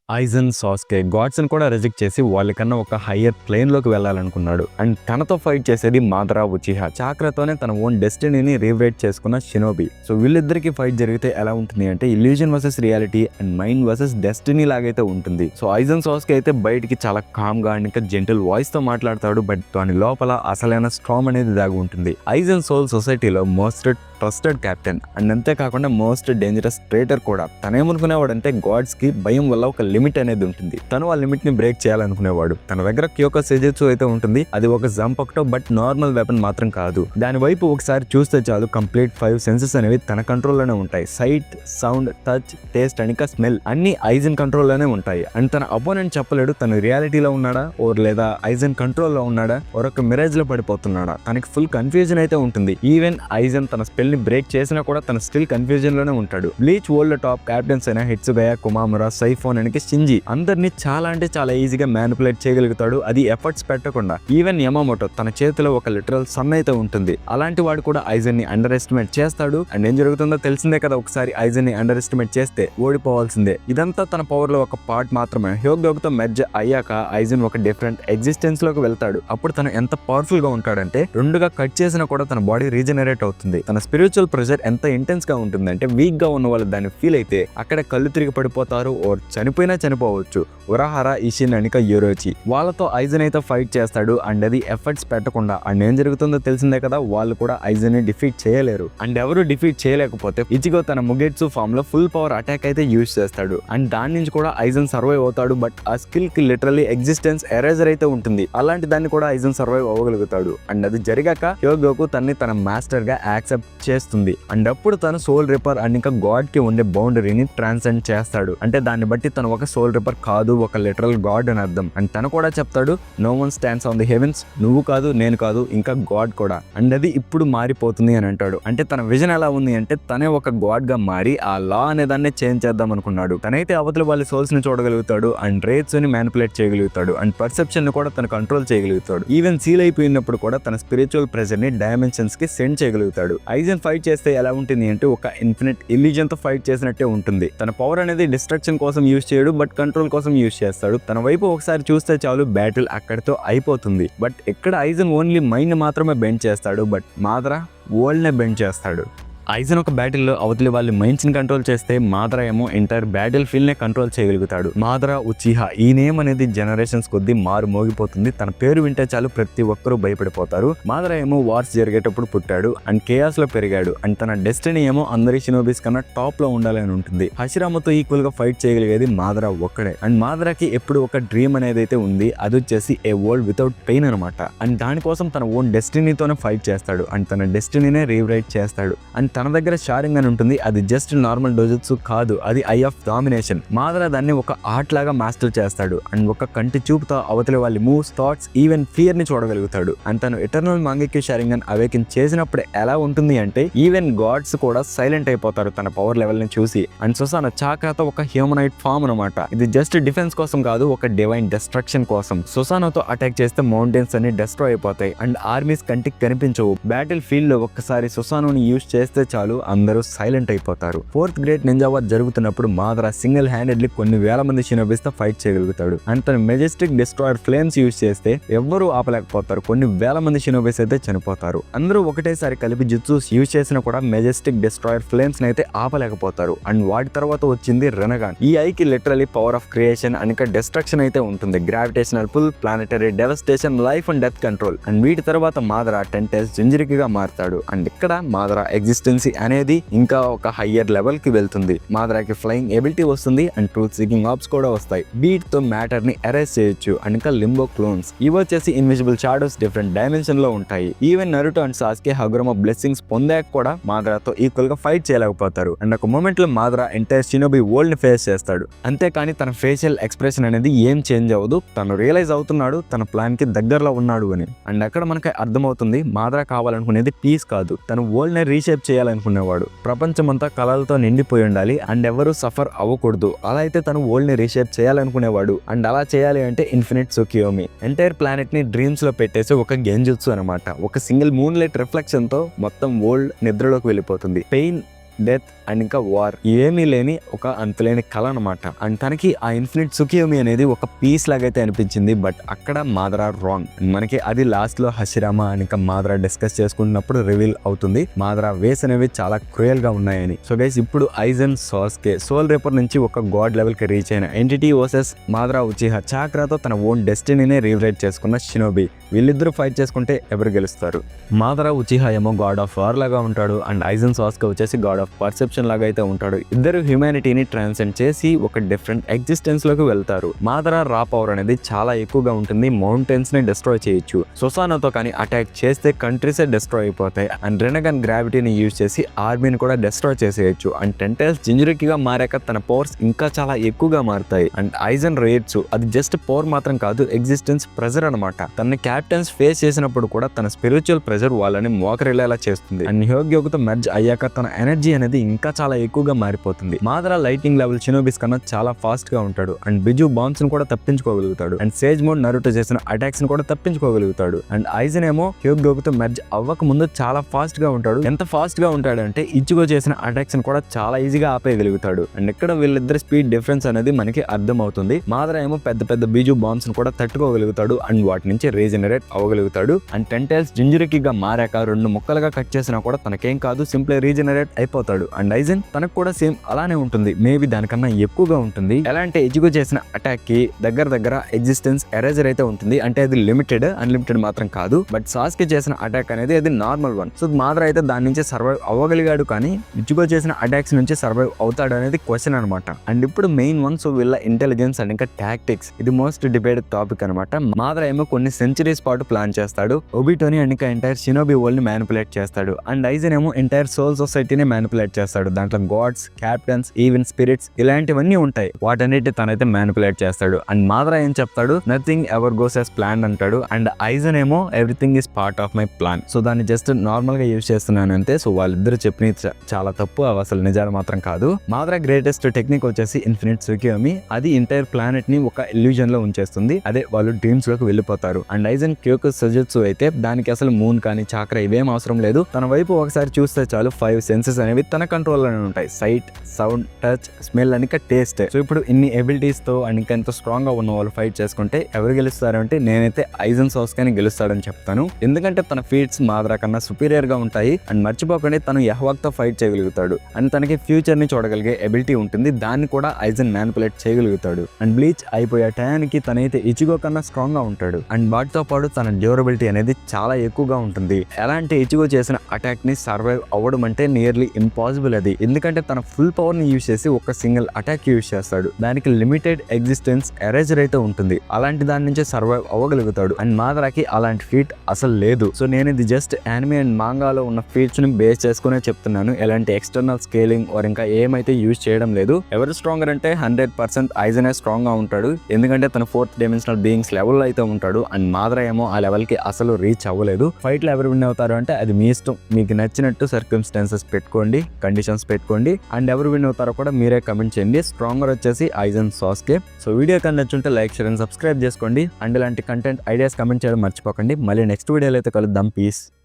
ఐజన్ Sasuke గాడ్స్ని కూడా reject చేసి వాళ్ళకన్నా ఒక హయ్యర్ ప్లేన్లోకి వెళ్ళాలనుకున్నాడు. అండ్ తనతో ఫైట్ చేసేది మాదరా ఉచిహా. చాక్రాతోనే తన ఓన్ డెస్టినీని రీరైట్ చేసుకున్న షినోబి. సో వీళ్ళిద్దరికి ఫైట్ జరిగితే ఎలా ఉంటుంది అంటే illusion versus reality and mind versus destiny లాగైతే ఉంటుంది. సో ఐజన్ సాస్కే అయితే బయటికి చాలా కామ్ గా ఇంకా జెంటల్ వాయిస్ తో మాట్లాడతాడు, బట్ దాని లోపల అసలైన స్ట్రామ్ అనేది దాగి ఉంటుంది. ఐజన్ సోల్ సొసైటీలో మోస్ట్ ట్రస్టెడ్ కెప్టెన్ అండ్ అంతేకాకుండా మోస్ట్ డేంజరస్ ట్రేటర్ కూడా. తనేమనుకునేవాడంటే గాడ్స్ కి భయం వల్ల ఒక లిమిట్ అనేది ఉంటుంది. తను ఆ లిమిట్ ని బ్రేక్ చేయాలనుకునేవాడు. తన దగ్గర క్యోకో సెజుట్సు అయితే ఉంటుంది. అది ఒక జంపక్టో బట్ నార్మల్ వెపన్ మాత్రం కాదు. దాని వైపు ఒకసారి చూస్తే చాలు కంప్లీట్ 5 సెన్సెస్ అనేవి తన కంట్రోల్లోనే ఉంటాయి. Sight, sound, touch, taste and ఇంకా స్మెల్ అన్ని ఐజన్ కంట్రోల్లోనే ఉంటాయి. అండ్ తన అపోనెంట్ చెప్పలేడు తను రియాలిటీలో ఉన్నాడా ఓర్ లేదా ఐజన్ కంట్రోల్లో ఉన్నాడా ఓర్ ఒక మిరేజ్ లో పడిపోతున్నాడా. తనకి ఫుల్ కన్ఫ్యూజన్ అయితే ఉంటుంది. ఈవెన్ ఐజన్ తన స్పెల్ ని బ్రేక్ చేసినా కూడా తన స్టిల్ కన్ఫ్యూజన్ లోనే ఉంటాడు. బ్లీచ్ వరల్డ్ టాప్ క్యాప్టెన్స్ అయిన హిట్సుగయా, కుమామురా, సైఫోన్ అండ్ షింజి అందరినీ చాలా అంటే చాలా ఈజీగా మ్యానిపులేట్ చేయగలుగుతాడు, అది ఎఫర్ట్స్ పెట్టకుండా. ఈవెన్ యమామోటో తన చేతిలో ఒక లిటరల్ సన్ అయితే ఉంటుంది. అలాంటి వాడు కూడా ఐజన్ ని అండర్ ఎస్టిమేట్ చేస్తాడు. అండ్ ఏం జరుగుతుందో తెలిసిందే కదా, ఒకసారి ఐజన్ ని అండర్ ఎస్టిమేట్ చేస్తే ఓడిపోవాల్సిందే. ఇదంతా తన పవర్ లో ఒక పార్ట్ మాత్రమే. హ్యోగ్డోగ్ తో మెర్జ్ అయ్యాక ఐజన్ ఒక డిఫరెంట్ ఎగ్జిస్టెన్స్ లోకి వెళ్తాడు. అప్పుడు తను ఎంత పవర్ఫుల్ గా ఉంటాడంటే రెండుగా కట్ చేసినా కూడా తన బాడీ రీజనరేట్ అవుతుంది. తన స్పిరిచువల్ ప్రెషర్ ఎంత ఇంటెన్స్ గా ఉంటుందంటే వీక్ గా ఉన్న వాళ్ళు దాన్ని ఫీల్ అయితే అక్కడ కళ్ళు తిరిగి పడిపోతారు ఓర్ చనిపోయినా చనిపోవచ్చు. ఉరాహారా, ఇషిన్ అనిక, యూరోచి వాళ్ళతో ఐజన్ అయితే ఫైట్ చేస్తాడు. అండ్ అది ఎఫర్ట్స్ పెట్టకుండా. అండ్ ఏం జరుగుతుందో తెలిసిందే కదా, వాళ్ళు కూడా ఐజన్ ని డిఫీట్ చేయలేరు. అండ్ ఎవరు డిఫీట్ చేయలేకపోతే ఇచిగో తన ముగెట్సు ఫామ్ లో ఫుల్ పవర్ అటాక్ అయితే యూజ్ చేస్తాడు. అండ్ దాని నుంచి కూడా ఐజన్ సర్వైవ్ అవుతాడు. బట్ ఆ స్కిల్ కి లిటరల్లీ ఎగ్జిస్టెన్స్ ఎరేజర్ అయితే ఉంటుంది. అలాంటి దాన్ని కూడా ఐజన్ సర్వైవ్ అవ్వగలుగుతాడు. అండ్ అది జరిగాక హ్యోగోకు తన్ని తన మాస్టర్ గా యాక్సెప్ట్ చేస్తుంది. అండ్ అప్పుడు తను సోల్ రిపర్ అండ్ ఇంకా గాడ్ కి ఉండే బౌండరీని ట్రాన్సెండ్ చేస్తాడు. అంటే దాన్ని బట్టి తను ఒక సోల్ రిపర్ కాదు, ఒక లిటరల్ గాడ్ అని అర్థం. అండ్ తను కూడా చెప్తాడు, no one stands on the heavens, నువ్వు కాదు, నేను కాదు, ఇంకా గాడ్ కూడా. అండ్ అది ఇప్పుడు మారిపోతుంది అని అంటాడు. అంటే తన విజన్ ఎలా ఉంది అంటే తనే ఒక గాడ్ గా మారి ఆ లా అనే దాన్ని చేంజ్ చేద్దాం అనుకున్నాడు. తనైతే అవతల వాళ్ళ సోల్స్ ని చూడగలుగుతాడు అండ్ రేట్స్ ని మ్యానిపులేట్ చేయగలుగుతాడు అండ్ పర్సెప్షన్ ని కూడా తను కంట్రోల్ చేయగలుగుతాడు. ఈవెన్ సీల్ అయిపోయినప్పుడు కూడా తన స్పిరిచువల్ ప్రెజర్ ని డైమెన్షన్స్ కి సెండ్ చేయగలుగుతాడు. ఐజన్ ఫైట్ చేస్తే ఎలా ఉంటుంది అంటే ఒక ఇన్ఫినిట్ ఇల్యూజన్ తో ఫైట్ చేసినట్టే ఉంటుంది. తన పవర్ అనేది డిస్ట్రక్షన్ కోసం యూజ్ చేయడు, బట్ కంట్రోల్ కోసం యూజ్ చేస్తాడు. తన వైపు ఒకసారి చూస్తే చాలు బ్యాటిల్ అక్కడితో అయిపోతుంది. బట్ ఇక్కడ ఐజన్ ఓన్లీ మైండ్ మాత్రమే బెండ్ చేస్తాడు, బట్ మాదరా వరల్డ్ నే బెండ్ చేస్తాడు. ఐజన్ ఒక బ్యాటిల్లో అవతలి వాళ్ళ మైండ్స్ ని కంట్రోల్ చేస్తే మాదరా ఏమో ఎంటైర్ బ్యాటిల్ ఫీల్డ్ నే కంట్రోల్ చేయగలుగుతాడు. మాదరా ఉచిహా ఈ నేమ్ అనేది జనరేషన్స్ కొద్దీ మారు మోగిపోతుంది. తన పేరు వింటే చాలు ప్రతి ఒక్కరూ భయపడిపోతారు. మాదరా ఏమో వార్స్ జరిగేటప్పుడు పుట్టాడు అండ్ కేయాస్ లో పెరిగాడు. అండ్ తన డెస్టినీ ఏమో అందరి షినోబీస్ కన్నా టాప్ లో ఉండాలని ఉంటుంది. హషిరామతో ఈక్వల్ గా ఫైట్ చేయగలిగేది మాదరా ఒక్కడే. అండ్ మాదరాకి ఎప్పుడు ఒక డ్రీమ్ అనేది అయితే ఉంది, అది వచ్చేసి ఏ వరల్డ్ వితౌట్ పెయిన్ అనమాట. అండ్ దానికోసం తన ఓన్ డెస్టినీతోనే ఫైట్ చేస్తాడు అండ్ తన డెస్టినీనే రీరైట్ చేస్తాడు. అండ్ తన దగ్గర షారింగ్ అని ఉంటుంది. అది జస్ట్ నార్మల్ డోజుట్సు కాదు, అది ఐ ఆఫ్ డామినేషన్. మాదరా దాన్ని ఒక ఆర్ట్ లాగా మాస్టర్ చేస్తాడు అండ్ ఒక కంటి చూపుతో అవతలి వాళ్ళ మూవ్స్, థాట్స్, ఈవెన్ ఫియర్ ని చూడగలుగుతాడు. అండ్ తను ఎటర్నల్ మాంగెక్యూ షారింగన్ అవేకిన్ చేసినప్పుడు ఎలా ఉంటుంది అంటే ఈవెన్ గాడ్స్ కూడా సైలెంట్ అయిపోతారు తన పవర్ లెవెల్ ని చూసి. అండ్ సుసానా చాక్రాతో ఒక హ్యూమనైట్ ఫామ్ అనమాట. ఇది జస్ట్ డిఫెన్స్ కోసం కాదు, ఒక డివైన్ డిస్ట్రక్షన్ కోసం. సుసానాతో అటాక్ చేస్తే మౌంటైన్స్ అన్ని డిస్ట్రాయ్ అయిపోతాయి అండ్ ఆర్మీస్ కంటికి కనిపించవు. బ్యాటిల్ ఫీల్డ్ లో ఒక్కసారి సుసానాని యూజ్ చేస్తే చాలు అందరూ సైలెంట్ అయిపోతారు. 4th గ్రేట్ నింజా వార్ జరుగుతున్నప్పుడు మాదరా సింగిల్ హ్యాండెడ్లీ కొన్ని వేల మంది షినోబీస్ తో ఫైట్ చేయగలుగుతాడు. అండ్ తన మెజెస్టిక్ డిస్ట్రాయర్ ఫ్లేమ్స్ యూజ్ చేస్తే ఎవ్వరూ ఆపలేకపోతారు. కొన్ని వేల మంది షినోబీస్ అయితే చనిపోతారు. అందరూ ఒకటేసారి కలిపి జుట్సూస్ యూజ్ చేసినా కూడా మెజెస్టిక్ డిస్ట్రాయర్ ఫ్లేమ్స్ అయితే ఆపలేకపోతారు. అండ్ వాటి తర్వాత వచ్చింది రెనగాన్. ఈ ఐకి literally power of creation and destruction అయితే ఉంటుంది. Gravitational pull, planetary devastation, life and death control. And వీటి తర్వాత మాదరా 10 టైమ్స్ జింజరికిగా మారుతాడు. అండ్ ఇక్కడ మాదరా ఎగ్జిస్టెన్స్ అనేది ఇంకా ఒక హయ్యర్ లెవెల్ కి వెళ్తుంది. మాదరాకి ఫ్లయింగ్ ఎబిలిటీ వస్తుంది అండ్ ట్రూత్ సీకింగ్ ఆప్స్ కూడా వస్తాయి. బీట్ తో మ్యాటర్ ని ఎరేజ్ చేయొచ్చు. అండ్ ఇంకా లింబో క్లోన్స్ ఇవి వచ్చేసి ఇన్విజిబుల్ షాడోస్ డిఫరెంట్ డైమెన్షన్ లో ఉంటాయి. Even Naruto and Sasuke Hagoromo blessings పొందాక కూడా మాదరాతో ఈక్వల్ గా ఫైట్ చేయలేకపోతారు. అండ్ ఒక మూమెంట్ లో మాదరా ఎంటైర్ షినోబి వరల్డ్ ని ఫేస్ చేస్తాడు. అంతేకాని తన ఫేషియల్ ఎక్స్ప్రెషన్ అనేది ఏం చేంజ్ అవ్వదు. తను రియలైజ్ అవుతున్నాడు తన ప్లాన్ కి దగ్గరలో ఉన్నాడు అని. అండ్ అక్కడ మనకి అర్థమవుతుంది మాదరా కావాలనుకునేది పీస్ కాదు, తను వరల్డ్ ని రీషేప్ చేయాలనుకునేవాడు. ప్రపంచమంతా కళలతో నిండిపోయి ఉండాలి అండ్ ఎవరు సఫర్ అవ్వకూడదు. అలా అయితే తను వరల్డ్ ని రీషేప్ చేయాలనుకునేవాడు. అండ్ అలా చేయాలి అంటే ఇన్ఫినిట్ సుకియోమి ఎంటైర్ ప్లానెట్ ని డ్రీమ్స్ లో పెట్టేసి ఒక గెంజుట్సు అనమాట. ఒక సింగిల్ మూన్ లైట్ రిఫ్లెక్షన్ తో మొత్తం వరల్డ్ నిద్రలోకి వెళ్ళిపోతుంది. పెయిన్, డెత్ అండ్ ఇంకా వార్ ఏమీ లేని ఒక అంతులేని కళ అనమాట. అండ్ తనకి ఆ ఇన్ఫినిట్ సుకియోమి అనేది ఒక పీస్ లాగైతే అనిపించింది. బట్ అక్కడ మాదరా రాంగ్. మనకి అది లాస్ట్ లో హషిరామా అండ్ ఇంకా మాదరా డిస్కస్ చేసుకున్నప్పుడు రివీల్ అవుతుంది మాదరా వేస్ అనేవి చాలా క్రూయల్ గా ఉన్నాయని. సో గైస్ ఇప్పుడు ఐజన్ సాస్కే సోల్ రేపర్ నుంచి ఒక గాడ్ లెవెల్ కి రీచ్ అయిన ఎంటిటీ వర్సెస్ మాదరా ఉచిహా చాక్రాతో తన ఓన్ డెస్టినీనే రీరైట్ చేసుకున్న షినోబి. వీళ్ళిద్దరూ ఫైట్ చేసుకుంటే ఎవరు గెలుస్తారు? మాదరా ఉచిహా ఏమో గాడ్ ఆఫ్ వార్ లాగా ఉంటాడు అండ్ ఐజన్ సాస్కే వచ్చేసి గాడ్ ఆఫ్ పర్సెప్షన్ లాగా అయితే ఉంటాడు. ఇద్దరు హ్యూమానిటీని ట్రాన్సెండ్ చేసి ఒక డిఫరెంట్ ఎగ్జిస్టెన్స్ లోకి వెళ్తారు. మాదరా రా పవర్ అనేది చాలా ఎక్కువగా ఉంటుంది. మౌంటైన్స్ ని డిస్ట్రాయ్ చేయొచ్చు. సొసానాతో కానీ అటాక్ చేస్తే కంట్రీసే డిస్ట్రాయ్ అయిపోతాయి. అండ్ రెనగన్ గ్రావిటీని యూజ్ చేసి ఆర్మీని కూడా డిస్ట్రాయ్ చేసేయచ్చు. అండ్ టెంటైల్స్ జింజురికిగా మారాక తన పవర్స్ ఇంకా చాలా ఎక్కువగా మారుతాయి. అండ్ ఐజన్ రేట్స్ అది జస్ట్ పవర్ మాత్రం కాదు, ఎగ్జిస్టెన్స్ ప్రెజర్ అనమాట. తన క్యాప్టెన్స్ ఫేస్ చేసినప్పుడు కూడా తన స్పిరిచువల్ ప్రెజర్ వాళ్ళని మోకరిల్లేలా చేస్తుంది. అండ్ హ్యోగ్యోకుతో మెర్జ్ అయ్యాక తన ఎనర్జీ అనేది ఇంకా చాలా ఎక్కువగా మారిపోతుంది. మాదరా లైటింగ్ లెవెల్ షినోబిస్ కన్నా చాలా ఫాస్ట్ గా ఉంటాడు. అండ్ బిజు బాంబ్స్ ని కూడా తప్పించుకోగలుగుతాడు. అండ్ సేజ్ మోడ్ నరుటో చేసిన అటాక్స్ ని కూడా తప్పించుకోగలుగుతాడు. అండ్ ఐజన్ ఏమో హ్యోగ్యోకుతో మెర్జ్ అవ్వక ముందు చాలా ఫాస్ట్ గా ఉంటాడు. ఎంత ఫాస్ట్ గా ఉంటాడంటే ఇచ్చిగో చేసిన అటాక్స్ ని కూడా చాలా ఈజీగా ఆపేయగలుగుతాడు. అండ్ ఇక్కడ వీళ్ళిద్దరి స్పీడ్ డిఫరెన్స్ అనేది మనకి అర్థం అవుతుంది. మాదరా ఏమో పెద్ద పెద్ద బిజు బాంబ్స్ ని కూడా తట్టుకోగలుగుతాడు అండ్ వాటి నుంచి రీజనరేట్ అవ్వగలుగుతాడు. అండ్ టెంటైల్స్ జింజురికిగా మారాక 2 ముక్కలుగా కట్ చేసినా కూడా తనకేం కాదు, సింప్లీ రీజనరేట్ అయిపోతాడు. అండ్ ఐజన్ తనకు కూడా సేమ్ అలానే ఉంటుంది, మేబీ దానికన్నా ఎక్కువగా ఉంటుంది. ఎలా అంటే ఎజిగో చేసిన అటాక్ కి దగ్గర ఎగ్జిస్టెన్స్ ఎరేజర్ అయితే ఉంటుంది. అంటే అది లిమిటెడ్, అన్లిమిటెడ్ మాత్రం కాదు. బట్ సాస్కి చేసిన అటాక్ అనేది అది నార్మల్ వన్. సో మాదరా అయితే దాని నుంచి సర్వైవ్ అవ్వగలిగాడు, కానీ ఇజిగో చేసిన అటాక్స్ నుంచి సర్వైవ్ అవుతాడు అనేది క్వశ్చన్ అనమాట. అండ్ ఇప్పుడు మెయిన్ వన్, సో వీళ్ళ ఇంటెలిజెన్స్ అండ్ ఇంకా టాక్టిక్స్, ఇది మోస్ట్ డిబేటెడ్ టాపిక్ అనమాట. మాదరా ఏమో కొన్ని సెంచరీస్ పాటు ప్లాన్ చేస్తాడు. ఒబిటోని అండ్ ఇంకా ఎంటైర్ షినోబి వరల్డ్ ని మ్యానిపులేట్ చేస్తాడు. అండ్ ఐజన్ ఏమో ఎంటైర్ సోల్ సొసైటీని మ్యానిపులేట్ చేస్తాడు. దాంట్లో గాడ్స్, క్యాప్టెన్స్, ఈవెన్ స్పిరిట్స్ ఇలాంటివన్నీ ఉంటాయి. వాటన్నిటి తనైతే మ్యానిపులేట్ చేస్తాడు. అండ్ మాదరా ఏం చెప్తాడు, nothing ever goes as plan అంటాడు. అండ్ ఐజన్ ఏమో everything is part of my plan. So దాన్ని జస్ట్ నార్మల్ గా యూజ్ చేస్తున్నాను అంతే. సో వాళ్ళిద్దరు చెప్పిన చాలా తప్పు, అవి అసలు నిజాలు మాత్రం కాదు. మాదరా గ్రేటెస్ట్ టెక్నిక్ వచ్చేసి ఇన్ఫినిట్ సుకియోమి. అది ఎంటైర్ ప్లానెట్ ని ఒక ఇల్యూజన్ లో ఉంచేస్తుంది. అదే వాళ్ళు డ్రీమ్స్ లోకి వెళ్ళిపోతారు. అండ్ ఐజన్ క్యోకు సజుట్సు అయితే దానికి అసలు మూన్ కానీ చాక్ర ఇవేం అవసరం లేదు. తన వైపు ఒకసారి చూస్తే చాలు 5 సెన్సెస్ అనేవి తన కంట్రోల్ లోనే ఉంటాయి. సైట్, సౌండ్, టచ్, స్మెల్ అని టేస్ట్. సో ఇప్పుడు ఇన్ని ఎబిలిటీస్ తో అండ్ ఇంకా ఎంతో స్ట్రాంగ్ గా ఉన్న వాళ్ళు ఫైట్ చేసుకుంటే ఎవరు గెలుస్తారు అంటే నేనైతే ఐజన్ సాస్కే గెలుస్తాడని చెప్తాను. ఎందుకంటే తన ఫీట్స్ మాదరా కన్నా సుపీరియర్ గా ఉంటాయి. అండ్ మర్చిపోకండి తను యహ్వాక్ తో ఫైట్ చేయగలుగుతాడు. అండ్ తనకి ఫ్యూచర్ ని చూడగలిగే ఎబిలిటీ ఉంటుంది. దాన్ని కూడా ఐజన్ మ్యానిపులేట్ చేయగలుగుతాడు. అండ్ బ్లీచ్ అయిపోయే టయానికి తనైతే ఇచిగో కన్నా స్ట్రాంగ్ గా ఉంటాడు. అండ్ వాటితో పాటు తన డ్యూరబిలిటీ అనేది చాలా ఎక్కువగా ఉంటుంది. ఎలాంటి ఇచిగో చేసిన అటాక్ ని సర్వైవ్ అవ్వడం అంటే నియర్లీ ఇంపాసిబుల్ అది. ఎందుకంటే తన ఫుల్ పవర్ ని యూజ్ చేసి ఒక సింగిల్ అటాక్ యూజ్ చేస్తాడు. దానికి లిమిటెడ్ ఎగ్జిస్టెన్స్ ఎరేజర్ అయితే ఉంటుంది. అలాంటి దాని నుంచి సర్వైవ్ అవ్వగలుగుతాడు. అండ్ మాదరాకి అలాంటి ఫీట్ అసలు లేదు. సో నేను ఇది జస్ట్ యానిమే అండ్ మాంగాలో ఉన్న ఫీట్స్ ని బేస్ చేసుకునే చెప్తున్నాను. ఎలాంటి ఎక్స్టర్నల్ స్కేలింగ్ or ఇంకా ఏమైతే యూజ్ చేయడం లేదు. ఎవరు స్ట్రాంగర్ అంటే 100% ఐజనే స్ట్రాంగ్ గా ఉంటాడు. ఎందుకంటే తన 4th డైమెన్షనల్ బీయింగ్స్ లెవెల్ అయితే ఉంటాడు. అండ్ మాదరా ఏమో ఆ లెవెల్ కి అసలు రీచ్ అవ్వలేదు. ఫైట్ లో ఎవరు విన్ అవుతారు అంటే అది మీ ఇష్టం. మీకు నచ్చినట్టు సర్కమ్స్టాన్సెస్ పెట్టుకోండి, కండిషన్స్ పెట్టుకోండి. అండ్ ఎవరు విన్ అవుతారో కూడా మీరే కమెంట్ చేయండి. స్ట్రాంగర్ వచ్చేసి ఐజన్ సాస్కే. సో వీడియో కన్నా నచ్చుంటే లైక్, షేర్ అండ్ సబ్స్క్రైబ్ చేసుకోండి. అండ్ ఇలాంటి కంటెంట్ ఐడియాస్ కమెంట్ చేయడం మర్చిపోకండి. మళ్ళీ నెక్స్ట్ వీడియోలో అయితే కలుద్దాం. పీస్.